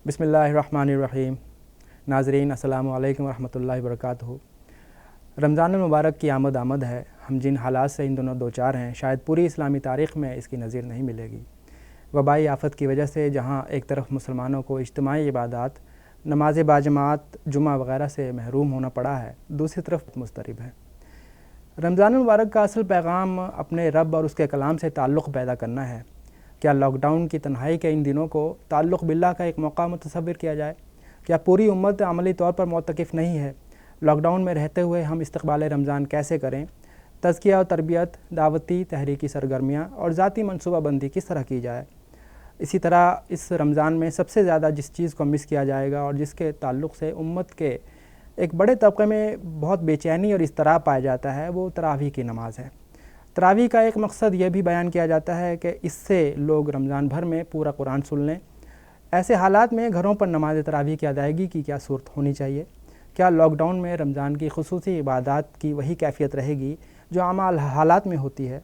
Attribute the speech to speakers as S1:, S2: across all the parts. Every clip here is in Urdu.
S1: بسم اللہ الرحمن الرحیم۔ ناظرین السلام علیکم ورحمۃ اللہ وبرکاتہ۔ رمضان المبارک کی آمد ہے۔ ہم جن حالات سے ان دنوں دوچار ہیں شاید پوری اسلامی تاریخ میں اس کی نظیر نہیں ملے گی۔ وبائی آفت کی وجہ سے جہاں ایک طرف مسلمانوں کو اجتماعی عبادات، نماز باجماعت، جمعہ وغیرہ سے محروم ہونا پڑا ہے، دوسری طرف مضطرب ہے۔ رمضان المبارک کا اصل پیغام اپنے رب اور اس کے کلام سے تعلق پیدا کرنا ہے۔ کیا لاک ڈاؤن کی تنہائی کے ان دنوں کو تعلق باللہ کا ایک موقع متصور کیا جائے؟ کیا پوری امت عملی طور پر معتکف نہیں ہے؟ لاک ڈاؤن میں رہتے ہوئے ہم استقبال رمضان کیسے کریں؟ تزکیہ و تربیت، دعوتی تحریکی سرگرمیاں اور ذاتی منصوبہ بندی کس طرح کی جائے؟ اسی طرح اس رمضان میں سب سے زیادہ جس چیز کو مس کیا جائے گا اور جس کے تعلق سے امت کے ایک بڑے طبقے میں بہت بے چینی اور اضطراب پایا جاتا ہے، وہ تراویح کی نماز ہے۔ تراویح کا ایک مقصد یہ بھی بیان کیا جاتا ہے کہ اس سے لوگ رمضان بھر میں پورا قرآن سن لیں۔ ایسے حالات میں گھروں پر نماز تراویح کی ادائیگی کی کیا صورت ہونی چاہیے؟ کیا لاک ڈاؤن میں رمضان کی خصوصی عبادات کی وہی کیفیت رہے گی جو عام حالات میں ہوتی ہے؟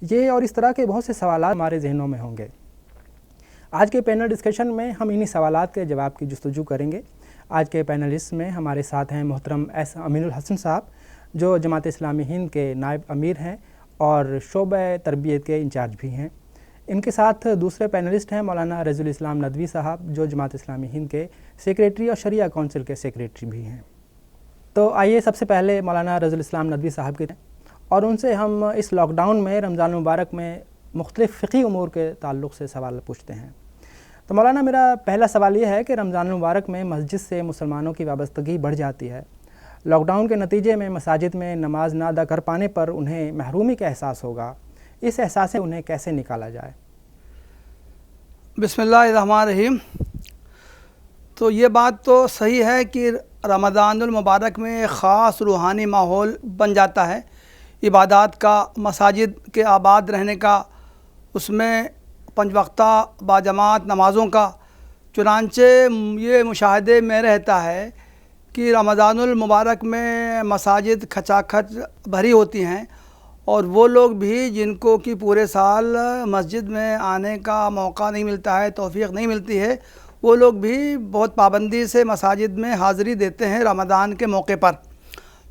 S1: یہ اور اس طرح کے بہت سے سوالات ہمارے ذہنوں میں ہوں گے۔ آج کے پینل ڈسکشن میں ہم انہی سوالات کے جواب کی جستجو کریں گے۔ آج کے پینلسٹ میں ہمارے ساتھ ہیں محترم ایس امین الحسن صاحب، جو جماعت اسلامی ہند کے نائب امیر ہیں اور شعبہ تربیت کے انچارج بھی ہیں۔ ان کے ساتھ دوسرے پینلسٹ ہیں مولانا رضی الاسلام ندوی صاحب، جو جماعت اسلامی ہند کے سیکریٹری اور شریعہ کونسل کے سیکریٹری بھی ہیں۔ تو آئیے سب سے پہلے مولانا رضی الاسلام ندوی صاحب کے اور ان سے ہم اس لاک ڈاؤن میں رمضان المبارک میں مختلف فقہی امور کے تعلق سے سوال پوچھتے ہیں۔ تو مولانا، میرا پہلا سوال یہ ہے کہ رمضان المبارک میں مسجد سے مسلمانوں کی وابستگی بڑھ جاتی ہے۔ لاک ڈاؤن کے نتیجے میں مساجد میں نماز نہ ادا کر پانے پر انہیں محرومی کا احساس ہوگا۔ اس احساس سے انہیں کیسے نکالا جائے؟
S2: بسم اللہ الرحمن الرحیم۔ تو یہ بات تو صحیح ہے کہ رمضان المبارک میں خاص روحانی ماحول بن جاتا ہے، عبادات کا، مساجد کے آباد رہنے کا، اس میں پنج وقتہ باجماعت نمازوں کا۔ چنانچہ یہ مشاہدے میں رہتا ہے کہ رمضان المبارک میں مساجد کھچاکھچ بھری ہوتی ہیں، اور وہ لوگ بھی جن کو کہ پورے سال مسجد میں آنے کا موقع نہیں ملتا ہے، توفیق نہیں ملتی ہے، وہ لوگ بھی بہت پابندی سے مساجد میں حاضری دیتے ہیں رمضان کے موقع پر۔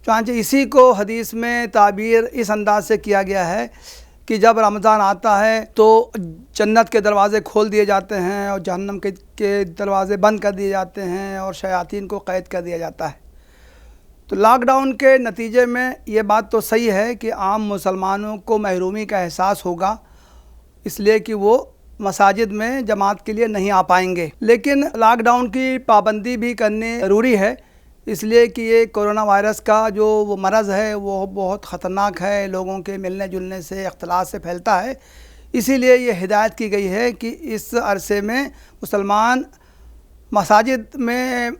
S2: چنانچہ اسی کو حدیث میں تعبیر اس انداز سے کیا گیا ہے کہ جب رمضان آتا ہے تو جنت کے دروازے کھول دیے جاتے ہیں اور جہنم کے دروازے بند کر دیے جاتے ہیں اور شیاطین کو قید کر دیا جاتا ہے۔ تو لاک ڈاؤن کے نتیجے میں یہ بات تو صحیح ہے کہ عام مسلمانوں کو محرومی کا احساس ہوگا، اس لیے کہ وہ مساجد میں جماعت کے لیے نہیں آ پائیں گے۔ لیکن لاک ڈاؤن کی پابندی بھی کرنی ضروری ہے، اس لیے کہ یہ کرونا وائرس کا جو وہ مرض ہے وہ بہت خطرناک ہے، لوگوں کے ملنے جلنے سے، اختلاط سے پھیلتا ہے۔ اسی لیے یہ ہدایت کی گئی ہے کہ اس عرصے میں مسلمان مساجد میں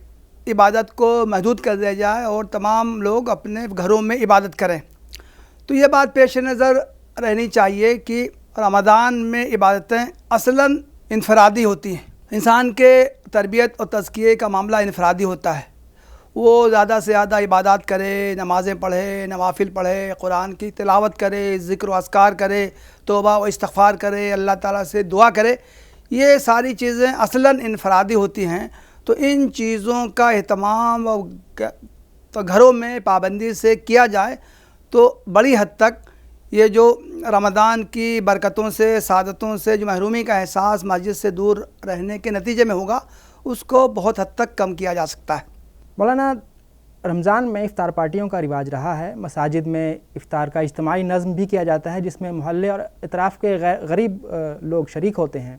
S2: عبادت کو محدود کر دیا جائے اور تمام لوگ اپنے گھروں میں عبادت کریں۔ تو یہ بات پیش نظر رہنی چاہیے کہ رمضان میں عبادتیں اصلاً انفرادی ہوتی ہیں۔ انسان کے تربیت اور تزکیے کا معاملہ انفرادی ہوتا ہے، وہ زیادہ سے زیادہ عبادات کرے، نمازیں پڑھے، نوافل پڑھے، قرآن کی تلاوت کرے، ذکر و اذکار کرے، توبہ و استغفار کرے، اللہ تعالیٰ سے دعا کرے۔ یہ ساری چیزیں اصلاً انفرادی ہوتی ہیں۔ تو ان چیزوں کا اہتمام گھروں میں پابندی سے کیا جائے تو بڑی حد تک یہ جو رمضان کی برکتوں سے، سعادتوں سے جو محرومی کا احساس مسجد سے دور رہنے کے نتیجے میں ہوگا، اس کو بہت حد تک کم کیا جا سکتا ہے۔
S1: مولانا، رمضان میں افطار پارٹیوں کا رواج رہا ہے۔ مساجد میں افطار کا اجتماعی نظم بھی کیا جاتا ہے جس میں محلے اور اطراف کے غریب لوگ شریک ہوتے ہیں۔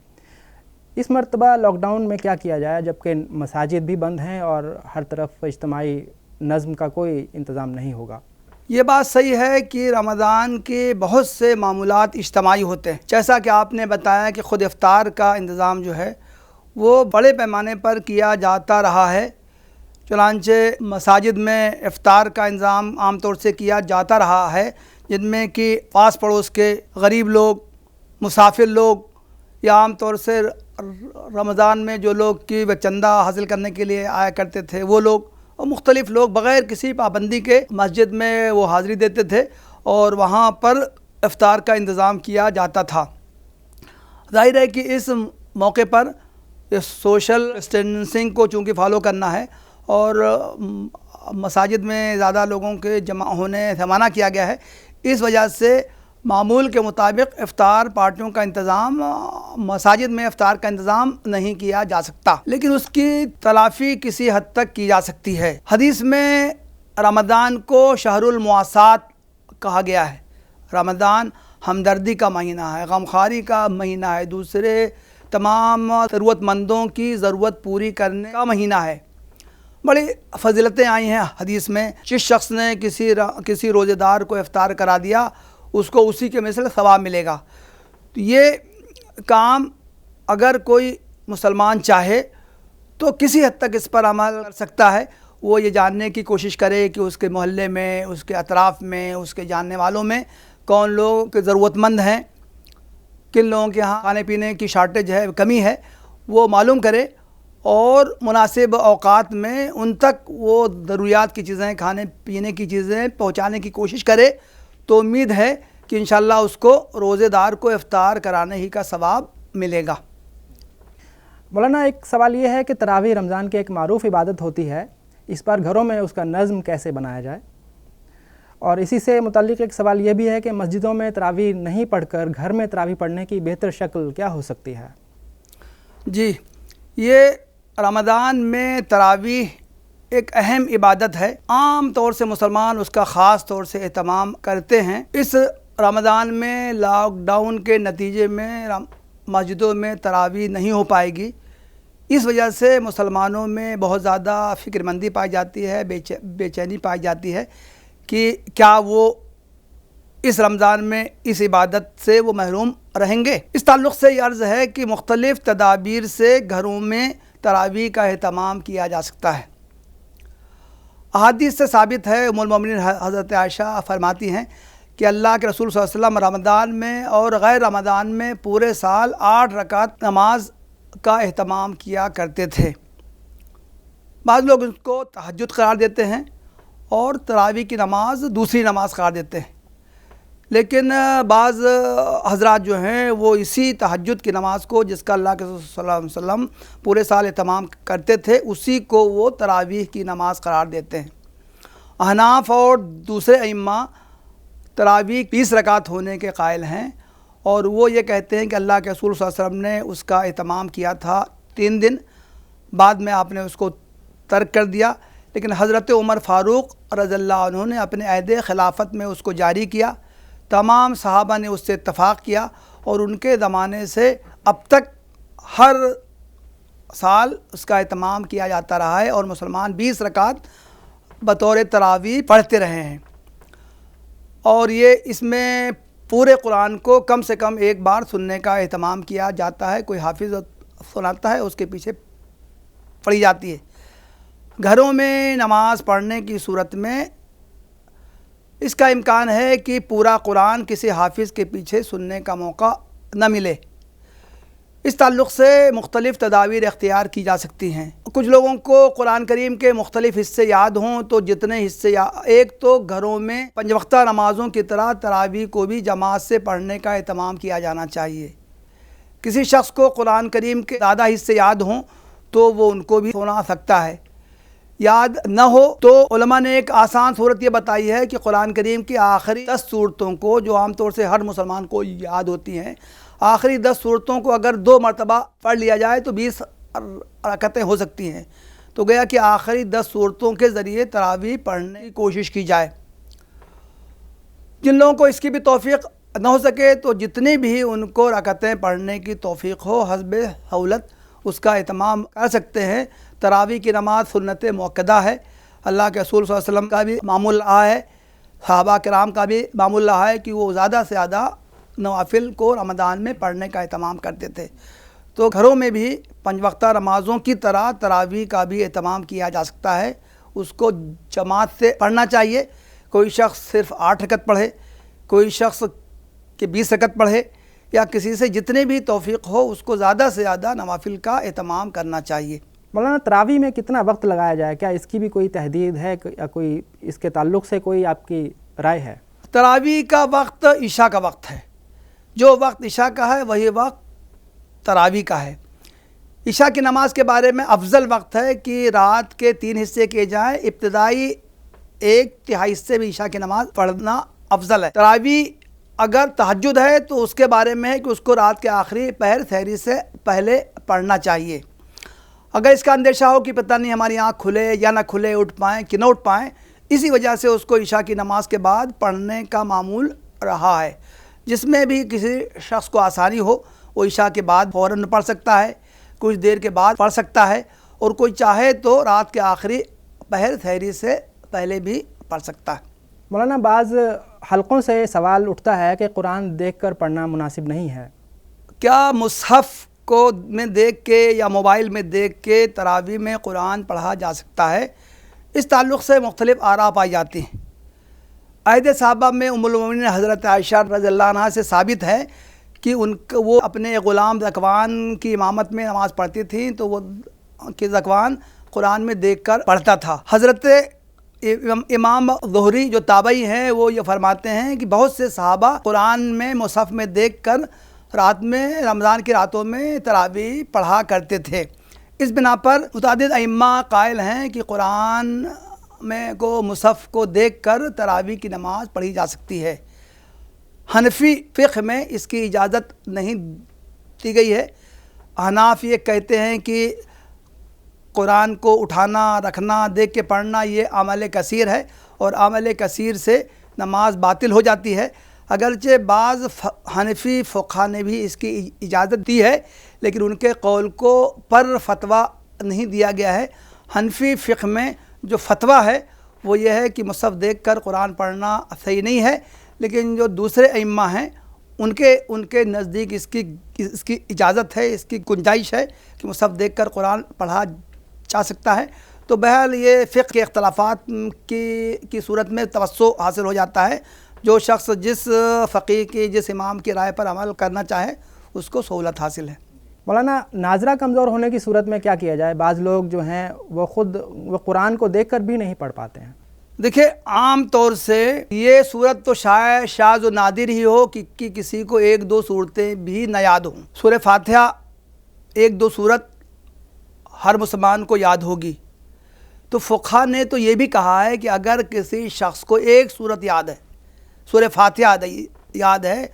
S1: اس مرتبہ لاک ڈاؤن میں کیا کیا جائے جبکہ مساجد بھی بند ہیں اور ہر طرف اجتماعی نظم کا کوئی انتظام نہیں ہوگا؟
S2: یہ بات صحیح ہے کہ رمضان کے بہت سے معمولات اجتماعی ہوتے ہیں، جیسا کہ آپ نے بتایا کہ خود افطار کا انتظام جو ہے وہ بڑے پیمانے پر کیا جاتا رہا ہے۔ چنانچہ مساجد میں افطار کا انتظام عام طور سے کیا جاتا رہا ہے، جن میں کہ پاس پڑوس کے غریب لوگ، مسافر لوگ، یا عام طور سے رمضان میں جو لوگ کی چندہ حاصل کرنے کے لیے آیا کرتے تھے وہ لوگ، اور مختلف لوگ بغیر کسی پابندی کے مسجد میں وہ حاضری دیتے تھے اور وہاں پر افطار کا انتظام کیا جاتا تھا۔ ظاہر ہے کہ اس موقع پر یہ سوشل ڈسٹینسنگ کو چونکہ فالو کرنا ہے اور مساجد میں زیادہ لوگوں کے جمع ہونے سے منع کیا گیا ہے، اس وجہ سے معمول کے مطابق افطار پارٹیوں کا انتظام مساجد میں افطار کا انتظام نہیں کیا جا سکتا، لیکن اس کی تلافی کسی حد تک کی جا سکتی ہے۔ حدیث میں رمضان کو شہر المواسات کہا گیا ہے۔ رمضان ہمدردی کا مہینہ ہے، غمخواری کا مہینہ ہے، دوسرے تمام ضرورت مندوں کی ضرورت پوری کرنے کا مہینہ ہے۔ بڑی فضیلتیں آئی ہیں حدیث میں، جس شخص نے کسی روزے دار کو افطار کرا دیا اس کو اسی کے مثل ثواب ملے گا۔ تو یہ کام اگر کوئی مسلمان چاہے تو کسی حد تک اس پر عمل کر سکتا ہے۔ وہ یہ جاننے کی کوشش کرے کہ اس کے محلے میں، اس کے اطراف میں، اس کے جاننے والوں میں کون لوگ ضرورت مند ہیں، کن لوگوں کے ہاں کھانے پینے کی شارٹیج ہے، کمی ہے، وہ معلوم کرے اور مناسب اوقات میں ان تک وہ ضروریات کی چیزیں، کھانے پینے کی چیزیں پہنچانے کی کوشش کرے تو امید ہے کہ انشاءاللہ اس کو روزے دار کو افطار کرانے ہی کا ثواب ملے گا۔
S1: مولانا ایک سوال یہ ہے کہ تراویح رمضان کی ایک معروف عبادت ہوتی ہے، اس پر گھروں میں اس کا نظم کیسے بنایا جائے؟ اور اسی سے متعلق ایک سوال یہ بھی ہے کہ مسجدوں میں تراویح نہیں پڑھ کر گھر میں تراویح پڑھنے کی بہتر شکل کیا ہو سکتی ہے؟
S2: جی، یہ رمضان میں تراویح ایک اہم عبادت ہے، عام طور سے مسلمان اس کا خاص طور سے اہتمام کرتے ہیں۔ اس رمضان میں لاک ڈاؤن کے نتیجے میں مسجدوں میں تراویح نہیں ہو پائے گی، اس وجہ سے مسلمانوں میں بہت زیادہ فکر مندی پائی جاتی ہے، بے چینی پائی جاتی ہے کہ کیا وہ اس رمضان میں اس عبادت سے وہ محروم رہیں گے۔ اس تعلق سے یہ عرض ہے کہ مختلف تدابیر سے گھروں میں تراویح کا اہتمام کیا جا سکتا ہے۔ احادیث سے ثابت ہے، ام المومنین حضرت عائشہ فرماتی ہیں کہ اللہ کے رسول صلی اللہ علیہ وسلم رمضان میں اور غیر رمضان میں پورے سال 8 رکعت نماز کا اہتمام کیا کرتے تھے۔ بعض لوگ اس کو تہجد قرار دیتے ہیں اور تراویح کی نماز دوسری نماز قرار دیتے ہیں، لیکن بعض حضرات جو ہیں وہ اسی تہجد کی نماز کو، جس کا اللہ کے رسول صلی اللہ علیہ وسلم پورے سال اہتمام کرتے تھے، اسی کو وہ تراویح کی نماز قرار دیتے ہیں۔ احناف اور دوسرے ائمہ تراویح 20 رکعت ہونے کے قائل ہیں، اور وہ یہ کہتے ہیں کہ اللہ کے رسول صلی اللہ علیہ وسلم نے اس کا اہتمام کیا تھا 3 دن، بعد میں آپ نے اس کو ترک کر دیا، لیکن حضرت عمر فاروق رضی اللہ عنہ نے اپنے عہد خلافت میں اس کو جاری کیا، تمام صحابہ نے اس سے اتفاق کیا، اور ان کے زمانے سے اب تک ہر سال اس کا اہتمام کیا جاتا رہا ہے، اور مسلمان 20 رکعت بطور تراویح پڑھتے رہے ہیں۔ اور یہ اس میں پورے قرآن کو کم سے کم ایک بار سننے کا اہتمام کیا جاتا ہے، کوئی حافظ سناتا ہے، اس کے پیچھے پڑھی جاتی ہے۔ گھروں میں نماز پڑھنے کی صورت میں اس کا امکان ہے کہ پورا قرآن کسی حافظ کے پیچھے سننے کا موقع نہ ملے۔ اس تعلق سے مختلف تدابیر اختیار کی جا سکتی ہیں۔ کچھ لوگوں کو قرآن کریم کے مختلف حصے یاد ہوں تو جتنے حصے ایک تو گھروں میں 5 وقتہ نمازوں کی طرح تراویح کو بھی جماعت سے پڑھنے کا اہتمام کیا جانا چاہیے۔ کسی شخص کو قرآن کریم کے زیادہ حصے یاد ہوں تو وہ ان کو بھی سنا سکتا ہے۔ یاد نہ ہو تو علماء نے ایک آسان صورت یہ بتائی ہے کہ قرآن کریم کی آخری 10 صورتوں کو، جو عام طور سے ہر مسلمان کو یاد ہوتی ہیں، آخری 10 صورتوں کو اگر 2 مرتبہ پڑھ لیا جائے تو 20 رکعتیں ہو سکتی ہیں۔ تو گیا کہ آخری 10 صورتوں کے ذریعے تراویح پڑھنے کی کوشش کی جائے۔ جن لوگوں کو اس کی بھی توفیق نہ ہو سکے تو جتنی بھی ان کو رکعتیں پڑھنے کی توفیق ہو، حسب سہولت اس کا اہتمام کر سکتے ہیں۔ تراویح کی نماز سنت مؤکدہ ہے، اللہ کے رسول صلی اللہ علیہ وسلم کا بھی معمول رہا ہے، صحابہ کرام کا بھی معمول رہا ہے کہ وہ زیادہ سے زیادہ نوافل کو رمضان میں پڑھنے کا اہتمام کرتے تھے۔ تو گھروں میں بھی 5 وقتہ نمازوں کی طرح تراویح کا بھی اہتمام کیا جا سکتا ہے، اس کو جماعت سے پڑھنا چاہیے۔ کوئی شخص صرف 8 رکعت پڑھے، کوئی شخص کہ 20 رکعت پڑھے، یا کسی سے جتنے بھی توفیق ہو اس کو زیادہ سے زیادہ نوافل کا اہتمام کرنا چاہیے۔
S1: مولانا تراویح میں کتنا وقت لگایا جائے؟ کیا اس کی بھی کوئی تحدید ہے یا کوئی اس کے تعلق سے کوئی آپ کی رائے ہے؟
S2: تراویح کا وقت عشاء کا وقت ہے، جو وقت عشاء کا ہے وہی وقت تراویح کا ہے۔ عشاء کی نماز کے بارے میں افضل وقت ہے کہ رات کے 3 حصے کیے جائیں، ابتدائی 1/3 حصے میں عشاء کی نماز پڑھنا افضل ہے۔ تراویح اگر تہجد ہے تو اس کے بارے میں ہے کہ اس کو رات کے آخری پہر سحری سے پہلے پڑھنا چاہیے۔ اگر اس کا اندیشہ ہو کہ پتہ نہیں ہماری آنکھ کھلے یا نہ کھلے، اٹھ پائیں کہ نہ اٹھ پائیں، اسی وجہ سے اس کو عشاء کی نماز کے بعد پڑھنے کا معمول رہا ہے۔ جس میں بھی کسی شخص کو آسانی ہو وہ عشاء کے بعد فوراً پڑھ سکتا ہے، کچھ دیر کے بعد پڑھ سکتا ہے، اور کوئی چاہے تو رات کے آخری پہر سحری سے پہلے بھی پڑھ سکتا ہے۔
S1: مولانا، بعض حلقوں سے سوال اٹھتا ہے کہ قرآن دیکھ کر پڑھنا مناسب نہیں ہے۔
S2: کیا مصحف کو میں دیکھ کے یا موبائل میں دیکھ کے تراویح میں قرآن پڑھا جا سکتا ہے؟ اس تعلق سے مختلف آراء پائی جاتی ہیں۔ عہد صحابہ میں ام المومنین حضرت عائشہ رضی اللہ عنہا سے ثابت ہے کہ وہ اپنے غلام ذکوان کی امامت میں نماز پڑھتی تھیں تو وہ کہ ذکوان قرآن میں دیکھ کر پڑھتا تھا۔ حضرت امام ظہری جو تابعی ہیں وہ یہ فرماتے ہیں کہ بہت سے صحابہ قرآن میں مصحف میں دیکھ کر رات میں رمضان کی راتوں میں تراویح پڑھا کرتے تھے۔ اس بنا پر متعدد ائمہ قائل ہیں کہ قرآن میں کو مصحف کو دیکھ کر تراویح کی نماز پڑھی جا سکتی ہے۔ حنفی فقہ میں اس کی اجازت نہیں دی گئی ہے۔ احناف یہ کہتے ہیں کہ قرآن کو اٹھانا رکھنا دیکھ کے پڑھنا یہ عمل کثیر ہے، اور عمل کثیر سے نماز باطل ہو جاتی ہے۔ اگرچہ بعض حنفی فقہاء نے بھی اس کی اجازت دی ہے، لیکن ان کے قول کو پر فتویٰ نہیں دیا گیا ہے۔ حنفی فقہ میں جو فتویٰ ہے وہ یہ ہے کہ مصحف دیکھ کر قرآن پڑھنا صحیح نہیں ہے، لیکن جو دوسرے ائمہ ہیں ان کے نزدیک اس کی اجازت ہے، اس کی گنجائش ہے کہ مصحف دیکھ کر قرآن پڑھا جا سکتا ہے۔ تو بہرحال یہ فقہ کے اختلافات کی صورت میں توسع حاصل ہو جاتا ہے۔ جو شخص جس فقیہ کی جس امام کی رائے پر عمل کرنا چاہے اس کو سہولت حاصل ہے۔
S1: مولانا، ناظرہ کمزور ہونے کی صورت میں کیا کیا جائے؟ بعض لوگ جو ہیں وہ قرآن کو دیکھ کر بھی نہیں پڑھ پاتے ہیں۔
S2: دیکھیں، عام طور سے یہ صورت تو شاید شاذ و نادر ہی ہو کہ کسی کو 1-2 صورتیں بھی نہ یاد ہوں۔ سورہ فاتحہ 1-2 صورت ہر مسلمان کو یاد ہوگی۔ تو فقہاء نے تو یہ بھی کہا ہے کہ اگر کسی شخص کو ایک صورت یاد ہے، سورہ فاتحہ یاد ہے،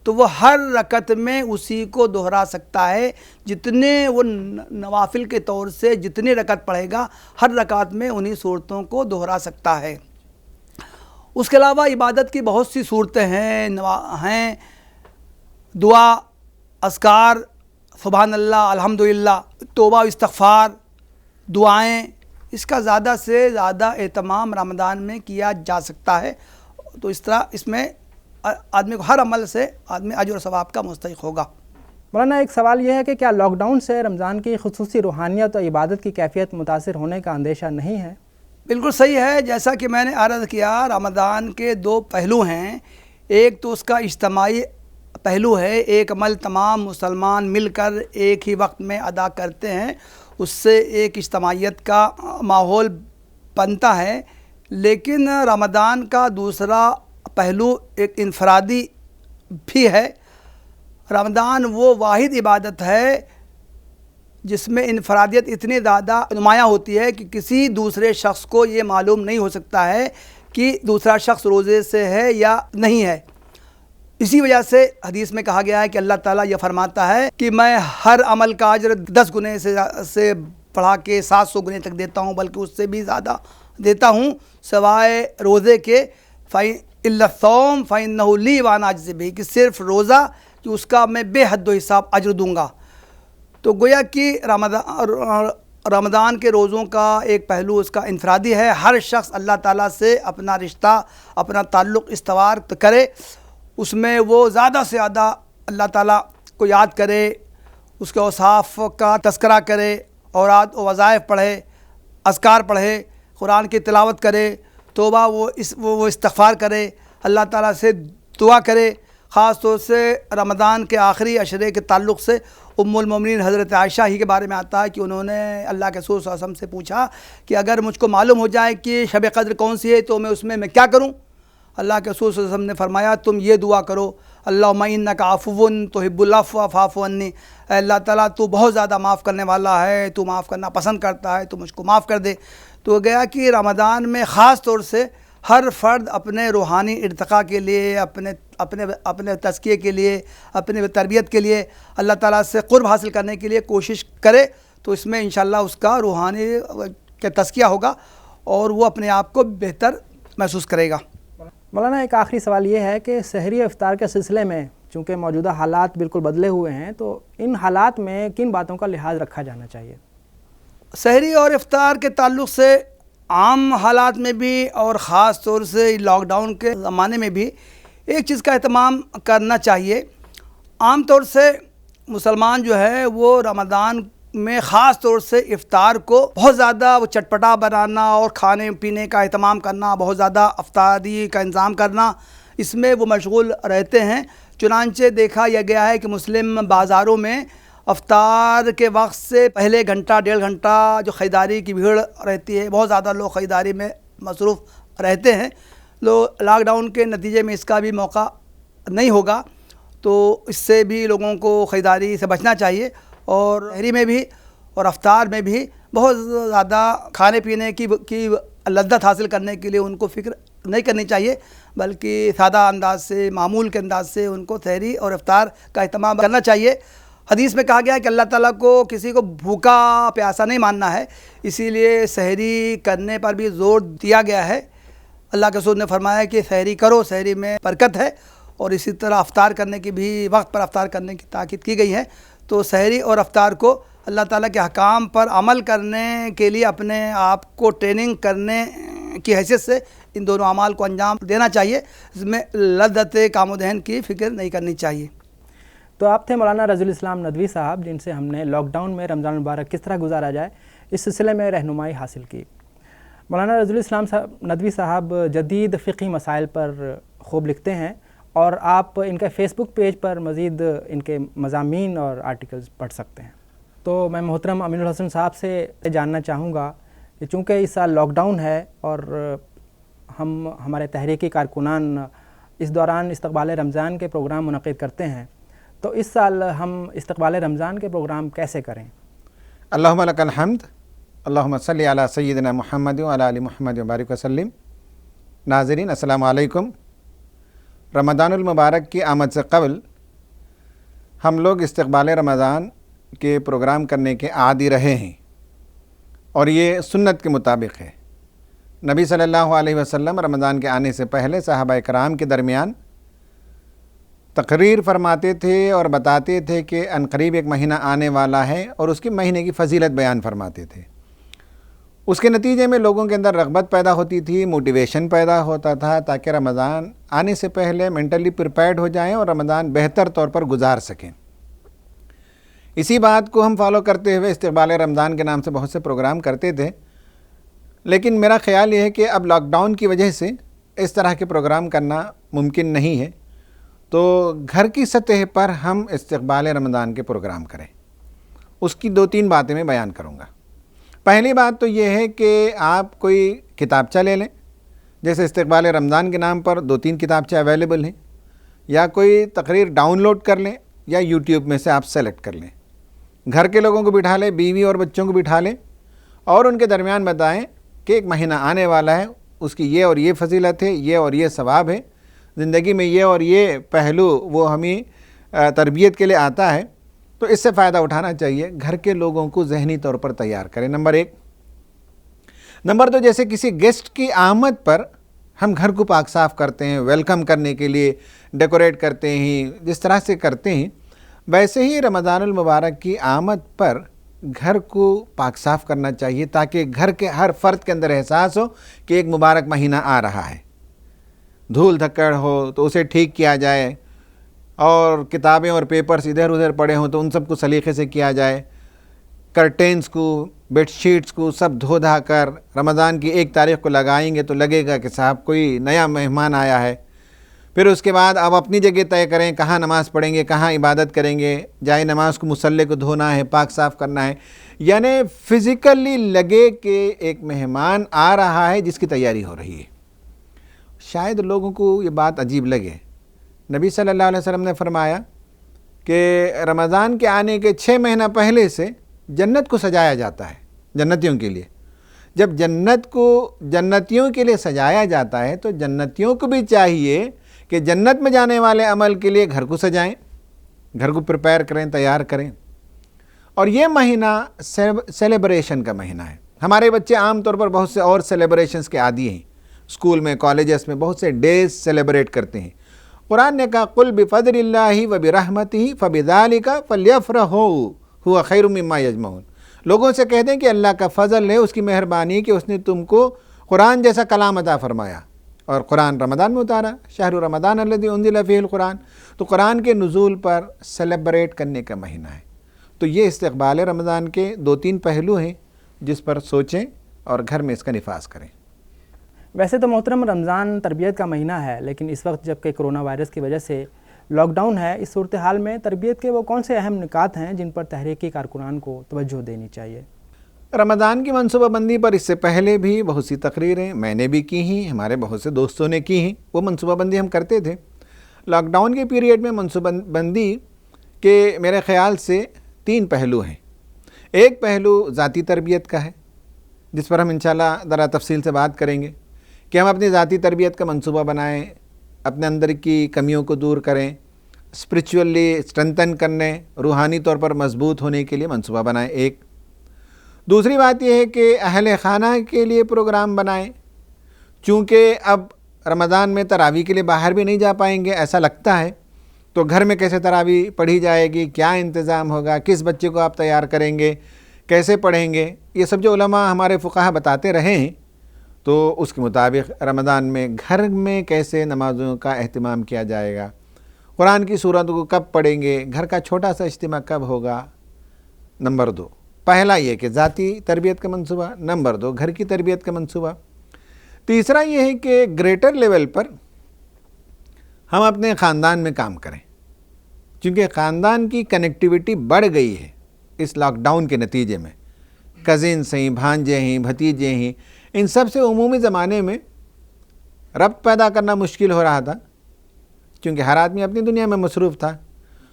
S2: تو وہ ہر رکعت میں اسی کو دہرا سکتا ہے۔ جتنے وہ نوافل کے طور سے جتنی رکعت پڑھے گا ہر رکعت میں انہی صورتوں کو دہرا سکتا ہے۔ اس کے علاوہ عبادت کی بہت سی صورتیں ہیں، دعا، اذکار، سبحان اللہ، الحمدللہ، توبہ و استغفار، دعائیں، اس کا زیادہ سے زیادہ اہتمام رمضان میں کیا جا سکتا ہے۔ تو اس طرح اس میں آدمی کو ہر عمل سے آدمی اجر و ثواب کا مستحق ہوگا۔
S1: مولانا، ایک سوال یہ ہے کہ کیا لاک ڈاؤن سے رمضان کی خصوصی روحانیت اور عبادت کی کیفیت متاثر ہونے کا اندیشہ نہیں ہے؟
S2: بالکل صحیح ہے۔ جیسا کہ میں نے عرض کیا، رمضان کے 2 پہلو ہیں۔ ایک تو اس کا اجتماعی پہلو ہے، ایک عمل تمام مسلمان مل کر ایک ہی وقت میں ادا کرتے ہیں، اس سے ایک اجتماعیت کا ماحول بنتا ہے۔ لیکن رمضان کا دوسرا پہلو ایک انفرادی بھی ہے۔ رمضان وہ واحد عبادت ہے جس میں انفرادیت اتنی زیادہ نمایاں ہوتی ہے کہ کسی دوسرے شخص کو یہ معلوم نہیں ہو سکتا ہے کہ دوسرا شخص روزے سے ہے یا نہیں ہے۔ اسی وجہ سے حدیث میں کہا گیا ہے کہ اللہ تعالیٰ یہ فرماتا ہے کہ میں ہر عمل کا اجر 10 گنے سے بڑھا کے 700 گنے تک دیتا ہوں، بلکہ اس سے بھی زیادہ دیتا ہوں، سوائے روزے کے۔ إِلَّا الصَّوْمَ فَإِنَّهُ لِي وَأَنَا أَجْزِي بِهِ، کہ صرف روزہ کہ اس کا میں بے حد و حساب اجر دوں گا۔ تو گویا کہ رمضان کے روزوں کا ایک پہلو اس کا انفرادی ہے۔ ہر شخص اللہ تعالیٰ سے اپنا رشتہ، اپنا تعلق استوار کرے، اس میں وہ زیادہ سے زیادہ اللہ تعالیٰ کو یاد کرے، اس کے اوصاف کا تذکرہ کرے، اوراد و وظائف پڑھے، اذکار پڑھے، قرآن کی تلاوت کرے، توبہ وہ استغفار کرے، اللہ تعالیٰ سے دعا کرے۔ خاص طور سے رمضان کے آخری عشرے کے تعلق سے ام المومنین حضرت عائشہ ہی کے بارے میں آتا ہے کہ انہوں نے اللہ کے رسول صلی اللہ علیہ وسلم سے پوچھا کہ اگر مجھ کو معلوم ہو جائے کہ شب قدر کون سی ہے تو میں اس میں کیا کروں؟ اللہ کے رسول صلی اللہ علیہ وسلم نے فرمایا تم یہ دعا کرو، اللہم انکا عفو تحب العفو فاعف عنی، اے اللہ تعالیٰ تو بہت زیادہ معاف کرنے والا ہے، تو معاف کرنا پسند کرتا ہے، تو مجھ کو معاف کر دے۔ تو گیا کہ رمضان میں خاص طور سے ہر فرد اپنے روحانی ارتقاء کے لیے، اپنے تزکیے کے لیے، اپنے تربیت کے لیے، اللہ تعالیٰ سے قرب حاصل کرنے کے لیے کوشش کرے، تو اس میں انشاءاللہ اس کا روحانی کا تزکیہ ہوگا اور وہ اپنے آپ کو بہتر محسوس کرے گا۔
S1: مولانا ایک آخری سوال یہ ہے کہ سحری افطار کے سلسلے میں چونکہ موجودہ حالات بالکل بدلے ہوئے ہیں، تو ان حالات میں کن باتوں کا لحاظ رکھا جانا چاہیے؟
S2: سحری اور افطار کے تعلق سے عام حالات میں بھی اور خاص طور سے لاک ڈاؤن کے زمانے میں بھی ایک چیز کا اہتمام کرنا چاہیے۔ عام طور سے مسلمان جو ہے وہ رمضان میں خاص طور سے افطار کو بہت زیادہ وہ چٹپٹا بنانا اور کھانے پینے کا اہتمام کرنا، بہت زیادہ افطاری کا انتظام کرنا، اس میں وہ مشغول رہتے ہیں۔ چنانچہ دیکھا یہ گیا ہے کہ مسلم بازاروں میں افطار کے وقت سے پہلے گھنٹہ ڈیڑھ گھنٹہ جو خریداری کی بھیڑ رہتی ہے، بہت زیادہ لوگ خریداری میں مصروف رہتے ہیں۔ لاک ڈاؤن کے نتیجے میں اس کا بھی موقع نہیں ہوگا، تو اس سے بھی لوگوں کو خریداری سے بچنا چاہیے، اور سحری میں بھی اور افطار میں بھی بہت زیادہ کھانے پینے کی لذت حاصل کرنے کے لیے ان کو فکر نہیں کرنی چاہیے، بلکہ سادہ انداز سے، معمول کے انداز سے ان کو سحری اور افطار کا اہتمام کرنا چاہیے۔ حدیث میں کہا گیا ہے کہ اللہ تعالیٰ کو کسی کو بھوکا پیاسا نہیں ماننا ہے، اسی لیے سحری کرنے پر بھی زور دیا گیا ہے۔ اللہ کے رسول نے فرمایا کہ سحری کرو، سحری میں برکت ہے، اور اسی طرح افطار کرنے کی بھی وقت پر افطار کرنے کی تاکید کی گئی ہے۔ تو سحری اور افطار کو اللہ تعالیٰ کے احکام پر عمل کرنے کے لیے اپنے آپ کو ٹریننگ کرنے کی حیثیت سے ان دونوں اعمال کو انجام دینا چاہیے، اس میں لذت کام و دہن کی فکر نہیں کرنی چاہیے۔
S1: تو آپ تھے مولانا رضی الاسلام ندوی صاحب، جن سے ہم نے لاک ڈاؤن میں رمضان المبارک کس طرح گزارا جائے اس سلسلے میں رہنمائی حاصل کی۔ مولانا رضی الاسلام ندوی صاحب جدید فقہی مسائل پر خوب لکھتے ہیں، اور آپ ان کے فیس بک پیج پر مزید ان کے مضامین اور آرٹیکلز پڑھ سکتے ہیں۔ تو میں محترم امین الحسن صاحب سے جاننا چاہوں گا کہ چونکہ اس سال لاک ڈاؤن ہے اور ہمارے تحریکی کارکنان اس دوران استقبال رمضان کے پروگرام منعقد کرتے ہیں، تو اس سال ہم استقبال رمضان کے پروگرام کیسے کریں؟
S3: اللہم لک الحمد، اللہم صلی علی سیدنا محمد وعلی آل محمد وبارک وسلم۔ ناظرین السلام علیکم۔ رمضان المبارک کی آمد سے قبل ہم لوگ استقبال رمضان کے پروگرام کرنے کے عادی رہے ہیں، اور یہ سنت کے مطابق ہے۔ نبی صلی اللہ علیہ وسلم رمضان کے آنے سے پہلے صحابہ کرام کے درمیان تقریر فرماتے تھے اور بتاتے تھے کہ عنقریب ایک مہینہ آنے والا ہے، اور اس کے مہینے کی فضیلت بیان فرماتے تھے۔ اس کے نتیجے میں لوگوں کے اندر رغبت پیدا ہوتی تھی، موٹیویشن پیدا ہوتا تھا، تاکہ رمضان آنے سے پہلے مینٹلی پریپیئرڈ ہو جائیں اور رمضان بہتر طور پر گزار سکیں۔ اسی بات کو ہم فالو کرتے ہوئے استقبال رمضان کے نام سے بہت سے پروگرام کرتے تھے، لیکن میرا خیال یہ ہے کہ اب لاک ڈاؤن کی وجہ سے اس طرح کے پروگرام کرنا ممکن نہیں ہے، تو گھر کی سطح پر ہم استقبال رمضان کے پروگرام کریں۔ اس کی 2-3 باتیں میں بیان کروں گا۔ پہلی بات تو یہ ہے کہ آپ کوئی کتابچہ لے لیں، جیسے استقبال رمضان کے نام پر 2-3 کتابچے اویلیبل ہیں، یا کوئی تقریر ڈاؤن لوڈ کر لیں، یا یوٹیوب میں سے آپ سیلیکٹ کر لیں۔ گھر کے لوگوں کو بٹھا لیں، بیوی اور بچوں کو بٹھا لیں، اور ان کے درمیان بتائیں کہ ایک مہینہ آنے والا ہے، اس کی یہ اور یہ فضیلت ہے، یہ اور یہ ثواب ہے، زندگی میں یہ اور یہ پہلو وہ ہمیں تربیت کے لیے آتا ہے، تو اس سے فائدہ اٹھانا چاہیے۔ گھر کے لوگوں کو ذہنی طور پر تیار کریں، نمبر 1۔ نمبر 2، جیسے کسی گیسٹ کی آمد پر ہم گھر کو پاک صاف کرتے ہیں، ویلکم کرنے کے لیے ڈیکوریٹ کرتے ہیں، جس طرح سے کرتے ہیں، ویسے ہی رمضان المبارک کی آمد پر گھر کو پاک صاف کرنا چاہیے، تاکہ گھر کے ہر فرد کے اندر احساس ہو کہ ایک مبارک مہینہ آ رہا ہے۔ دھول دھکڑ ہو تو اسے ٹھیک کیا جائے، اور کتابیں اور پیپرز ادھر ادھر پڑے ہوں تو ان سب کو سلیقے سے کیا جائے۔ کرٹینز کو، بیڈ شیٹس کو سب دھو دھا کر رمضان کی 1 تاریخ کو لگائیں گے تو لگے گا کہ صاحب کوئی نیا مہمان آیا ہے۔ پھر اس کے بعد آپ اپنی جگہ طے کریں، کہاں نماز پڑھیں گے، کہاں عبادت کریں گے، جائے نماز کو، مصلی کو دھونا ہے، پاک صاف کرنا ہے، یعنی فزیکلی لگے کہ ایک مہمان آ رہا ہے جس کی تیاری ہو رہی ہے۔ شاید لوگوں کو یہ بات عجیب لگے، نبی صلی اللہ علیہ وسلم نے فرمایا کہ رمضان کے آنے کے 6 مہینہ پہلے سے جنت کو سجایا جاتا ہے جنتیوں کے لیے. جب جنت کو جنتیوں کے لیے سجایا جاتا ہے تو جنتیوں کو بھی چاہیے کہ جنت میں جانے والے عمل کے لیے گھر کو سجائیں, گھر کو پریپیئر کریں, تیار کریں. اور یہ مہینہ سیلیبریشن کا مہینہ ہے. ہمارے بچے عام طور پر بہت سے اور سیلیبریشنز کے عادی ہیں. اسکول میں, کالجز میں بہت سے ڈیز سیلیبریٹ کرتے ہیں. قرآن نے کہا قل بفضل اللہ وبرحمتہ فبذلک فلیفرحوا هو خیر مما یجمعون. لوگوں سے کہہ دیں کہ اللہ کا فضل ہے, اس کی مہربانی کہ اس نے تم کو قرآن جیسا کلام عطا فرمایا, اور قرآن رمضان میں اتارا. شہر رمضان الذی انزل فیہ القرآن. تو قرآن کے نزول پر سیلیبریٹ کرنے کا مہینہ ہے. تو یہ استقبال رمضان کے 2-3 پہلو ہیں جس پر سوچیں اور گھر میں اس کا نفاذ کریں.
S1: ویسے تو محترم رمضان تربیت کا مہینہ ہے, لیکن اس وقت جب کہ کرونا وائرس کی وجہ سے لاک ڈاؤن ہے, اس صورتحال میں تربیت کے وہ کون سے اہم نکات ہیں جن پر تحریکی کارکنان کو توجہ دینی چاہیے؟
S3: رمضان کی منصوبہ بندی پر اس سے پہلے بھی بہت سی تقریریں میں نے بھی کی ہیں, ہمارے بہت سے دوستوں نے کی ہیں. وہ منصوبہ بندی ہم کرتے تھے. لاک ڈاؤن کے پیریڈ میں منصوبہ بندی کے میرے خیال سے 3 پہلو ہیں. ایک پہلو ذاتی تربیت کا ہے, جس پر ہم انشاءاللہ ذرا تفصیل سے بات کریں گے کہ ہم اپنی ذاتی تربیت کا منصوبہ بنائیں, اپنے اندر کی کمیوں کو دور کریں, اسپریچولی اسٹرنتھن کرنے, روحانی طور پر مضبوط ہونے کے لیے منصوبہ بنائیں. ایک دوسری بات یہ ہے کہ اہل خانہ کے لیے پروگرام بنائیں. چونکہ اب رمضان میں تراویح کے لیے باہر بھی نہیں جا پائیں گے ایسا لگتا ہے, تو گھر میں کیسے تراویح پڑھی جائے گی, کیا انتظام ہوگا, کس بچے کو آپ تیار کریں گے, کیسے پڑھیں گے, یہ سب جو علماء ہمارے فقہا بتاتے رہے ہیں. تو اس کے مطابق رمضان میں گھر میں کیسے نمازوں کا اہتمام کیا جائے گا, قرآن کی سورتوں کو کب پڑھیں گے, گھر کا چھوٹا سا اجتماع کب ہوگا. نمبر 2, پہلا یہ کہ ذاتی تربیت کا منصوبہ. نمبر 2 گھر کی تربیت کا منصوبہ. تیسرا یہ ہے کہ گریٹر لیول پر ہم اپنے خاندان میں کام کریں, چونکہ خاندان کی کنیکٹیوٹی بڑھ گئی ہے اس لاک ڈاؤن کے نتیجے میں. کزنس ہیں, بھانجے ہیں, بھتیجے ہیں, ان سب سے عمومی زمانے میں ربط پیدا کرنا مشکل ہو رہا تھا, کیونکہ ہر آدمی اپنی دنیا میں مصروف تھا.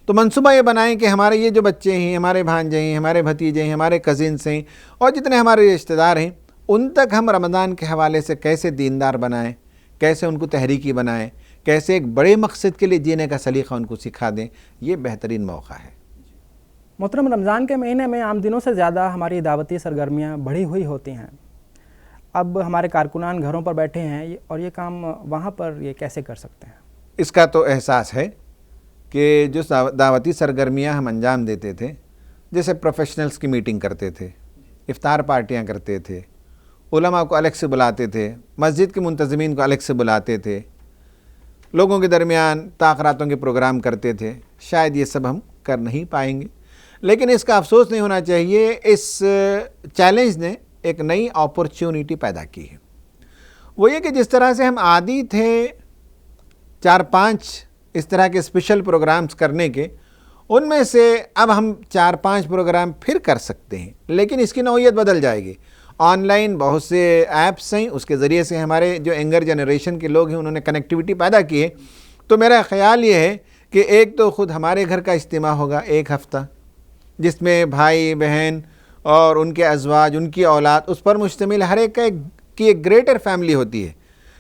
S3: تو منصوبہ یہ بنائیں کہ ہمارے یہ جو بچے ہیں, ہمارے بھانجے ہیں, ہمارے بھتیجے ہیں, ہمارے کزنس ہیں, اور جتنے ہمارے رشتہ دار ہیں, ان تک ہم رمضان کے حوالے سے کیسے دیندار بنائیں, کیسے ان کو تحریکی بنائیں, کیسے ایک بڑے مقصد کے لیے جینے کا سلیقہ ان کو سکھا دیں. یہ بہترین موقع ہے.
S1: محترم رمضان کے مہینے میں عام دنوں سے زیادہ ہماری دعوتی سرگرمیاں بڑھی ہوئی ہوتی ہیں. اب ہمارے کارکنان گھروں پر بیٹھے ہیں اور یہ کام وہاں پر یہ کیسے کر سکتے ہیں؟
S3: اس کا تو احساس ہے کہ جو دعوتی سرگرمیاں ہم انجام دیتے تھے, جیسے پروفیشنلز کی میٹنگ کرتے تھے, افطار پارٹیاں کرتے تھے, علماء کو الگ سے بلاتے تھے, مسجد کے منتظمین کو الگ سے بلاتے تھے, لوگوں کے درمیان تاخیراتوں کے پروگرام کرتے تھے, شاید یہ سب ہم کر نہیں پائیں گے. لیکن اس کا افسوس نہیں ہونا چاہیے, اس چیلنج نے ایک نئی اپرچونٹی پیدا کی ہے. وہ یہ کہ جس طرح سے ہم عادی تھے 4-5 اس طرح کے اسپیشل پروگرامز کرنے کے, ان میں سے اب ہم 4-5 پروگرام پھر کر سکتے ہیں, لیکن اس کی نوعیت بدل جائے گی. آن لائن بہت سے ایپس ہیں, اس کے ذریعے سے ہمارے جو ینگر جنریشن کے لوگ ہیں انہوں نے کنیکٹیوٹی پیدا کی ہے. تو میرا خیال یہ ہے کہ ایک تو خود ہمارے گھر کا اجتماع ہوگا 1 ہفتہ, جس میں بھائی بہن اور ان کے ازواج, ان کی اولاد, اس پر مشتمل ہر ایک کی ایک گریٹر فیملی ہوتی ہے.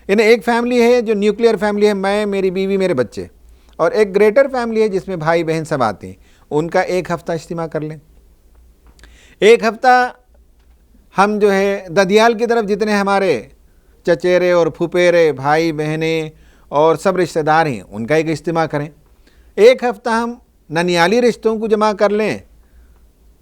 S3: یعنی ایک فیملی ہے جو نیوکلیئر فیملی ہے, میں, میری بیوی, میرے بچے, اور ایک گریٹر فیملی ہے جس میں بھائی بہن سب آتے ہیں. ان کا 1 ہفتہ اجتماع کر لیں. 1 ہفتہ ہم جو ہے ددیال کی طرف جتنے ہمارے چچیرے اور پھپھیرے, بھائی بہنیں اور سب رشتہ دار ہیں, ان کا ایک اجتماع کریں. 1 ہفتہ ہم ننیالی رشتوں کو جمع کر لیں,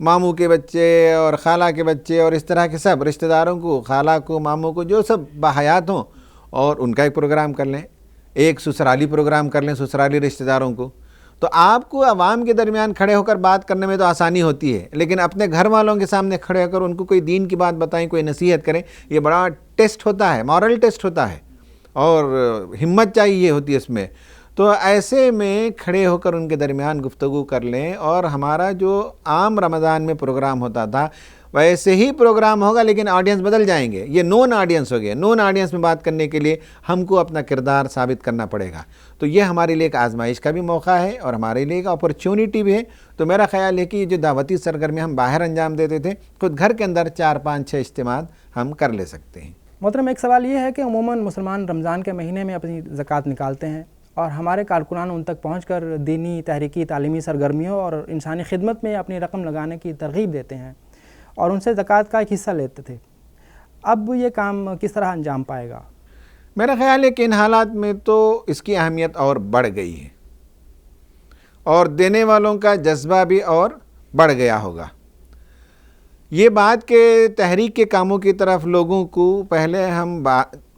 S3: ماموں کے بچے اور خالہ کے بچے اور اس طرح کے سب رشتہ داروں کو, خالہ کو, ماموں کو, جو سب باحیات ہوں, اور ان کا ایک پروگرام کر لیں. ایک سسرالی پروگرام کر لیں, سسرالی رشتہ داروں کو. تو آپ کو عوام کے درمیان کھڑے ہو کر بات کرنے میں تو آسانی ہوتی ہے, لیکن اپنے گھر والوں کے سامنے کھڑے ہو کر ان کو کوئی دین کی بات بتائیں, کوئی نصیحت کریں, یہ بڑا ٹیسٹ ہوتا ہے, مورل ٹیسٹ ہوتا ہے, اور ہمت چاہیے ہوتی ہے اس میں. تو ایسے میں کھڑے ہو کر ان کے درمیان گفتگو کر لیں، اور ہمارا جو عام رمضان میں پروگرام ہوتا تھا ویسے ہی پروگرام ہوگا، لیکن آڈینس بدل جائیں گے، یہ نون آڈینس ہو گیا۔ نون آڈینس میں بات کرنے کے لیے ہم کو اپنا کردار ثابت کرنا پڑے گا، تو یہ ہمارے لیے ایک آزمائش کا بھی موقع ہے اور ہمارے لیے ایک اپرچونٹی بھی ہے۔ تو میرا خیال ہے کہ یہ جو دعوتی سرگرمی ہم باہر انجام دیتے تھے، خود گھر کے اندر 4 5 6 اجتماعات ہم کر لے سکتے ہیں۔
S1: محترم، ایک سوال یہ ہے کہ عموماً مسلمان رمضان کے مہینے میں اپنی زکوٰۃ نکالتے ہیں، اور ہمارے کارکنان ان تک پہنچ کر دینی، تحریکی، تعلیمی سرگرمیوں اور انسانی خدمت میں اپنی رقم لگانے کی ترغیب دیتے ہیں اور ان سے زکوٰۃ کا ایک حصہ لیتے تھے۔ اب یہ کام کس طرح انجام پائے گا؟
S3: میرا خیال ہے کہ ان حالات میں تو اس کی اہمیت اور بڑھ گئی ہے، اور دینے والوں کا جذبہ بھی اور بڑھ گیا ہوگا۔ یہ بات کہ تحریک کے کاموں کی طرف لوگوں کو پہلے ہم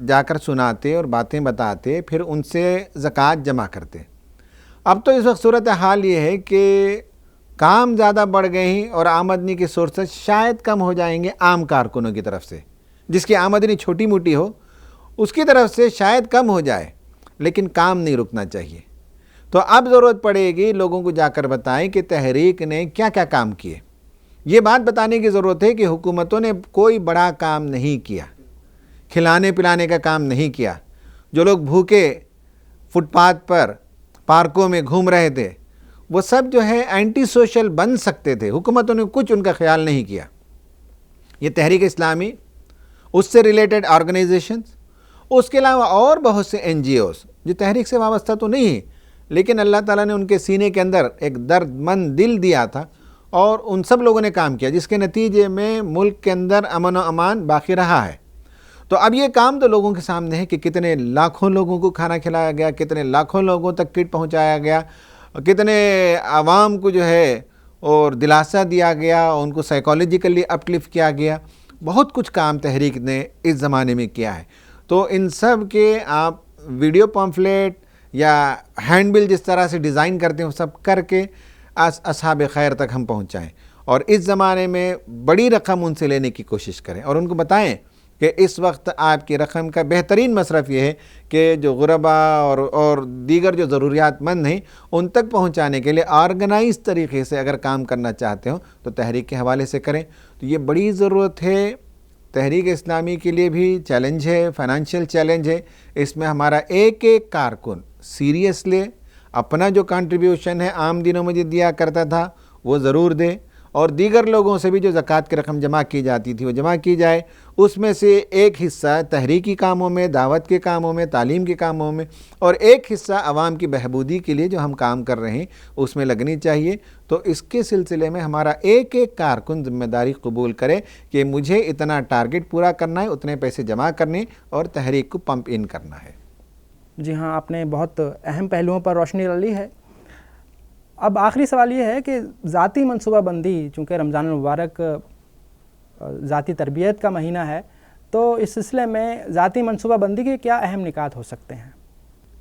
S3: جا کر سناتے اور باتیں بتاتے، پھر ان سے زکوٰۃ جمع کرتے۔ اب تو اس وقت صورتحال یہ ہے کہ کام زیادہ بڑھ گئے ہیں اور آمدنی کے سورسز شاید کم ہو جائیں گے عام کارکنوں کی طرف سے، جس کی آمدنی چھوٹی موٹی ہو اس کی طرف سے شاید کم ہو جائے، لیکن کام نہیں رکنا چاہیے۔ تو اب ضرورت پڑے گی لوگوں کو جا کر بتائیں کہ تحریک نے کیا کیا کام کیے۔ یہ بات بتانے کی ضرورت ہے کہ حکومتوں نے کوئی بڑا کام نہیں کیا، کھلانے پلانے کا کام نہیں کیا۔ جو لوگ بھوکے فٹ پاتھ پر پارکوں میں گھوم رہے تھے، وہ سب جو ہے اینٹی سوشل بن سکتے تھے، حکومتوں نے کچھ ان کا خیال نہیں کیا۔ یہ تحریک اسلامی، اس سے ریلیٹڈ آرگنائزیشنز، اس کے علاوہ اور بہت سے NGOs جو تحریک سے وابستہ تو نہیں ہیں، لیکن اللہ تعالیٰ نے ان کے سینے کے اندر ایک درد مند دل دیا تھا، اور ان سب لوگوں نے کام کیا، جس کے نتیجے میں ملک کے اندر امن و امان باقی رہا ہے۔ تو اب یہ کام تو لوگوں کے سامنے ہے کہ کتنے لاکھوں لوگوں کو کھانا کھلایا گیا، کتنے لاکھوں لوگوں تک کٹ پہنچایا گیا، کتنے عوام کو جو ہے اور دلاسا دیا گیا، ان کو سائیکالوجیکلی اپلفٹ کیا گیا۔ بہت کچھ کام تحریک نے اس زمانے میں کیا ہے۔ تو ان سب کے آپ ویڈیو پمفلیٹ یا ہینڈ بل جس طرح سے ڈیزائن کرتے ہیں وہ سب کر کے اصحاب خیر تک ہم پہنچائیں، اور اس زمانے میں بڑی رقم ان سے لینے کی کوشش کریں، اور ان کو بتائیں کہ اس وقت آپ کی رقم کا بہترین مصرف یہ ہے کہ جو غرباء اور دیگر جو ضروریات مند ہیں ان تک پہنچانے کے لیے آرگنائز طریقے سے اگر کام کرنا چاہتے ہو تو تحریک کے حوالے سے کریں۔ تو یہ بڑی ضرورت ہے، تحریک اسلامی کے لیے بھی چیلنج ہے، فائنانشیل چیلنج ہے۔ اس میں ہمارا ایک ایک کارکن سیریس لے، اپنا جو کنٹریبیوشن ہے عام دنوں میں جو دیا کرتا تھا وہ ضرور دے، اور دیگر لوگوں سے بھی جو زکوٰۃ کی رقم جمع کی جاتی تھی وہ جمع کی جائے۔ اس میں سے ایک حصہ تحریکی کاموں میں، دعوت کے کاموں میں، تعلیم کے کاموں میں، اور ایک حصہ عوام کی بہبودی کے لیے جو ہم کام کر رہے ہیں اس میں لگنی چاہیے۔ تو اس کے سلسلے میں ہمارا ایک ایک کارکن ذمہ داری قبول کرے کہ مجھے اتنا ٹارگٹ پورا کرنا ہے، اتنے پیسے جمع کرنے اور تحریک کو پمپ ان کرنا ہے۔
S1: جی ہاں، آپ نے بہت اہم پہلوؤں پر روشنی ڈالی ہے۔ اب آخری سوال یہ ہے کہ ذاتی منصوبہ بندی، چونکہ رمضان المبارک ذاتی تربیت کا مہینہ ہے، تو اس سلسلے میں ذاتی منصوبہ بندی کے کیا اہم نکات ہو سکتے ہیں؟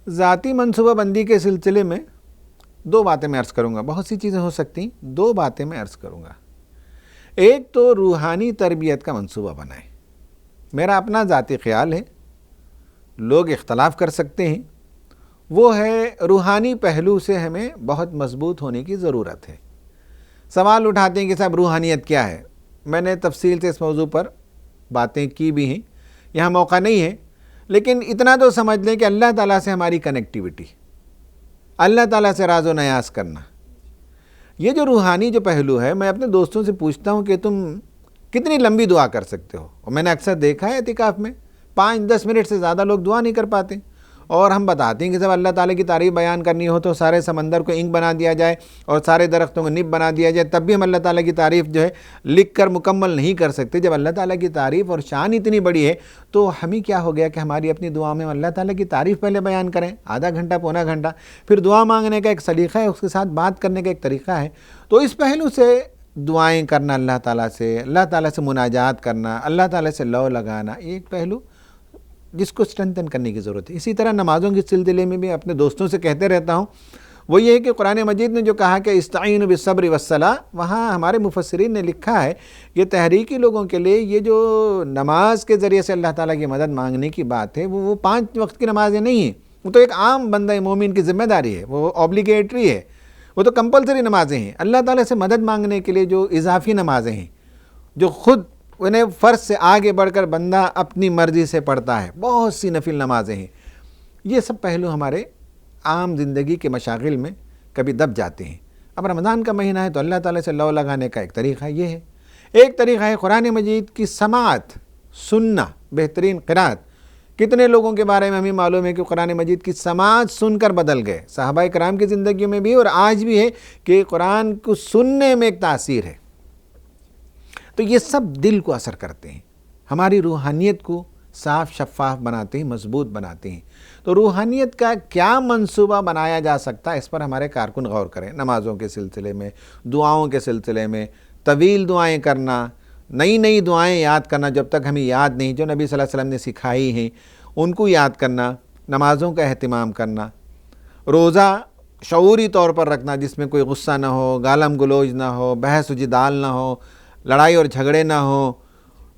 S3: ذاتی منصوبہ بندی کے سلسلے میں 2 باتیں میں عرض کروں گا، بہت سی چیزیں ہو سکتی ہیں، 2 باتیں میں عرض کروں گا۔ ایک تو روحانی تربیت کا منصوبہ بنائیں۔ میرا اپنا ذاتی خیال ہے، لوگ اختلاف کر سکتے ہیں، وہ ہے روحانی پہلو سے ہمیں بہت مضبوط ہونے کی ضرورت ہے۔ سوال اٹھاتے ہیں کہ صاحب روحانیت کیا ہے؟ میں نے تفصیل سے اس موضوع پر باتیں کی بھی ہیں، یہاں موقع نہیں ہے، لیکن اتنا تو سمجھ لیں کہ اللہ تعالیٰ سے ہماری کنیکٹیوٹی، اللہ تعالیٰ سے راز و نیاز کرنا، یہ جو روحانی جو پہلو ہے، میں اپنے دوستوں سے پوچھتا ہوں کہ تم کتنی لمبی دعا کر سکتے ہو، اور میں نے اکثر دیکھا ہے اعتکاف میں 5-10 منٹ سے زیادہ لوگ دعا نہیں کر پاتے، اور ہم بتاتے ہیں کہ جب اللہ تعالیٰ کی تعریف بیان کرنی ہو تو سارے سمندر کو انک بنا دیا جائے اور سارے درختوں کو نب بنا دیا جائے، تب بھی ہم اللہ تعالیٰ کی تعریف جو ہے لکھ کر مکمل نہیں کر سکتے۔ جب اللہ تعالیٰ کی تعریف اور شان اتنی بڑی ہے تو ہمیں کیا ہو گیا کہ ہماری اپنی دعا میں اللہ تعالیٰ کی تعریف پہلے بیان کریں، آدھا گھنٹہ پونا گھنٹہ، پھر دعا مانگنے کا ایک سلیقہ ہے، اس کے ساتھ بات کرنے کا ایک طریقہ ہے۔ تو اس پہلو سے دعائیں کرنا اللہ تعالیٰ سے مناجات کرنا، اللہ تعالیٰ سے لو لگانا، ایک پہلو جس کو اسٹرینتھن کرنے کی ضرورت ہے۔ اسی طرح نمازوں کے سلسلے میں بھی اپنے دوستوں سے کہتے رہتا ہوں، وہ یہ ہے کہ قرآن مجید نے جو کہا کہ استعینوا بالصبر والصلاۃ، وہاں ہمارے مفسرین نے لکھا ہے کہ تحریکی لوگوں کے لیے یہ جو نماز کے ذریعے سے اللہ تعالیٰ کی مدد مانگنے کی بات ہے وہ 5 وقت کی نمازیں نہیں ہیں، وہ تو ایک عام بندہ مومن کی ذمہ داری ہے، وہ اوبلیگیٹری ہے، وہ تو کمپلسری نمازیں ہیں۔ اللہ تعالیٰ سے مدد مانگنے کے لیے جو اضافی نمازیں ہیں، جو خود انہیں فرض سے آگے بڑھ کر بندہ اپنی مرضی سے پڑھتا ہے، بہت سی نفل نمازیں ہیں، یہ سب پہلو ہمارے عام زندگی کے مشاغل میں کبھی دب جاتے ہیں۔ اب رمضان کا مہینہ ہے تو اللہ تعالیٰ سے لو لگانے کا ایک طریقہ یہ ہے۔ ایک طریقہ ہے قرآن مجید کی سماعت، سننا، بہترین قرات۔ کتنے لوگوں کے بارے میں ہمیں معلوم ہے کہ قرآن مجید کی سماعت سن کر بدل گئے، صحابہ کرام کی زندگیوں میں بھی اور آج بھی ہے کہ قرآن کو سننے میں ایک تاثیر ہے۔ تو یہ سب دل کو اثر کرتے ہیں، ہماری روحانیت کو صاف شفاف بناتے ہیں، مضبوط بناتے ہیں۔ تو روحانیت کا کیا منصوبہ بنایا جا سکتا ہے، اس پر ہمارے کارکن غور کریں۔ نمازوں کے سلسلے میں، دعاؤں کے سلسلے میں، طویل دعائیں کرنا، نئی نئی دعائیں یاد کرنا جب تک ہمیں یاد نہیں، جو نبی صلی اللہ علیہ وسلم نے سکھائی ہیں ان کو یاد کرنا، نمازوں کا اہتمام کرنا، روزہ شعوری طور پر رکھنا جس میں کوئی غصہ نہ ہو، گالم گلوچ نہ ہو، بحث و جدال نہ ہو، لڑائی اور جھگڑے نہ ہو۔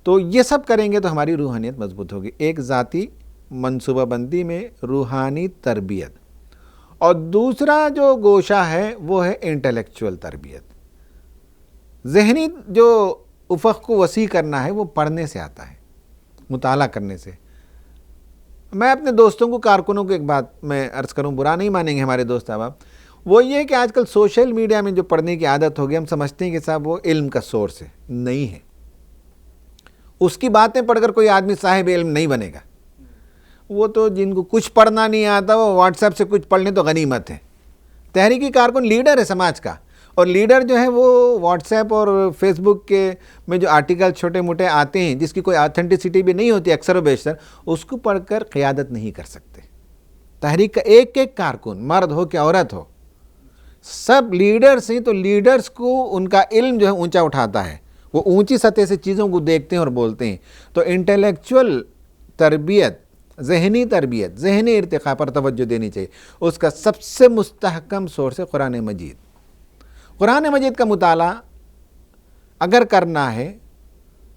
S3: تو یہ سب کریں گے تو ہماری روحانیت مضبوط ہوگی۔ ایک ذاتی منصوبہ بندی میں روحانی تربیت، اور دوسرا جو گوشہ ہے وہ ہے انٹلیکچول تربیت۔ ذہنی جو افق کو وسیع کرنا ہے وہ پڑھنے سے آتا ہے، مطالعہ کرنے سے۔ میں اپنے دوستوں کو، کارکنوں کو ایک بات میں عرض کروں، برا نہیں مانیں گے ہمارے دوست احباب، وہ یہ کہ آج کل سوشل میڈیا میں جو پڑھنے کی عادت ہوگی، ہم سمجھتے ہیں کہ صاحب وہ علم کا سورس ہے، نہیں ہے۔ اس کی باتیں پڑھ کر کوئی آدمی صاحب علم نہیں بنے گا۔ وہ تو جن کو کچھ پڑھنا نہیں آتا وہ واٹس ایپ سے کچھ پڑھ لیں تو غنیمت ہے۔ تحریکی کارکن لیڈر ہے سماج کا، اور لیڈر جو ہے وہ واٹس ایپ اور فیس بک کے میں جو آرٹیکل چھوٹے موٹے آتے ہیں جس کی کوئی آتھینٹسٹی بھی نہیں ہوتی اکثر و بیشتر، اس کو پڑھ کر قیادت نہیں کر سکتے۔ تحریک کا ایک ایک کارکن، مرد ہو کہ عورت ہو، سب لیڈرز ہیں، تو لیڈرز کو ان کا علم جو ہے اونچا اٹھاتا ہے، وہ اونچی سطح سے چیزوں کو دیکھتے ہیں اور بولتے ہیں۔ تو انٹلیکچول تربیت، ذہنی تربیت، ذہنی ارتقاء پر توجہ دینی چاہیے۔ اس کا سب سے مستحکم سورس ہے قرآن مجید۔ قرآن مجید کا مطالعہ اگر کرنا ہے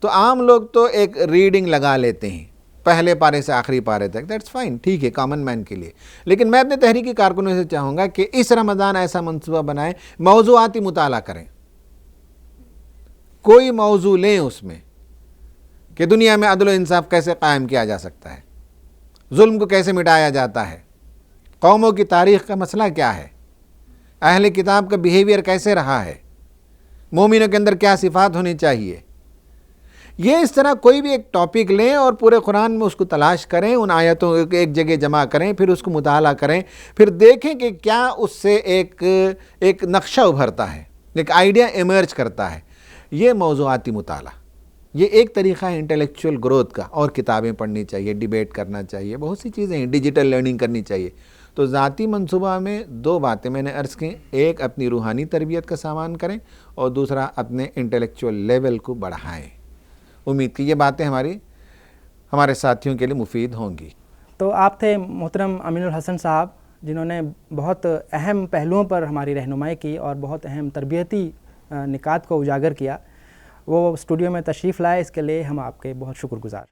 S3: تو عام لوگ تو ایک ریڈنگ لگا لیتے ہیں پہلے پارے سے آخری پارے تک، دیٹس فائن، ٹھیک ہے کامن مین کے لیے۔ لیکن میں اپنے تحریکی کارکنوں سے چاہوں گا کہ اس رمضان ایسا منصوبہ بنائیں، موضوعاتی مطالعہ کریں، کوئی موضوع لیں اس میں کہ دنیا میں عدل و انصاف کیسے قائم کیا جا سکتا ہے، ظلم کو کیسے مٹایا جاتا ہے، قوموں کی تاریخ کا مسئلہ کیا ہے، اہل کتاب کا بیہیویئر کیسے رہا ہے، مومنوں کے اندر کیا صفات ہونی چاہیے۔ یہ اس طرح کوئی بھی ایک ٹاپک لیں اور پورے قرآن میں اس کو تلاش کریں، ان آیتوں کو ایک جگہ جمع کریں، پھر اس کو مطالعہ کریں، پھر دیکھیں کہ کیا اس سے ایک نقشہ ابھرتا ہے، ایک آئیڈیا ایمرج کرتا ہے۔ یہ موضوعاتی مطالعہ، یہ ایک طریقہ ہے انٹلیکچول گروتھ کا۔ اور کتابیں پڑھنی چاہیے، ڈیبیٹ کرنا چاہیے، بہت سی چیزیں ہیں، ڈیجیٹل لرننگ کرنی چاہیے۔ تو ذاتی منصوبہ میں دو باتیں میں نے عرض کی، ایک اپنی روحانی تربیت کا سامان کریں، اور دوسرا اپنے انٹلیکچول لیول کو بڑھائیں۔ امید کی یہ باتیں ہمارے ساتھیوں کے لیے مفید ہوں گی۔
S1: تو آپ تھے محترم امین الحسن صاحب، جنہوں نے بہت اہم پہلوؤں پر ہماری رہنمائی کی اور بہت اہم تربیتی نکات کو اجاگر کیا۔ وہ اسٹوڈیو میں تشریف لائے، اس کے لیے ہم آپ کے بہت شکر گزار۔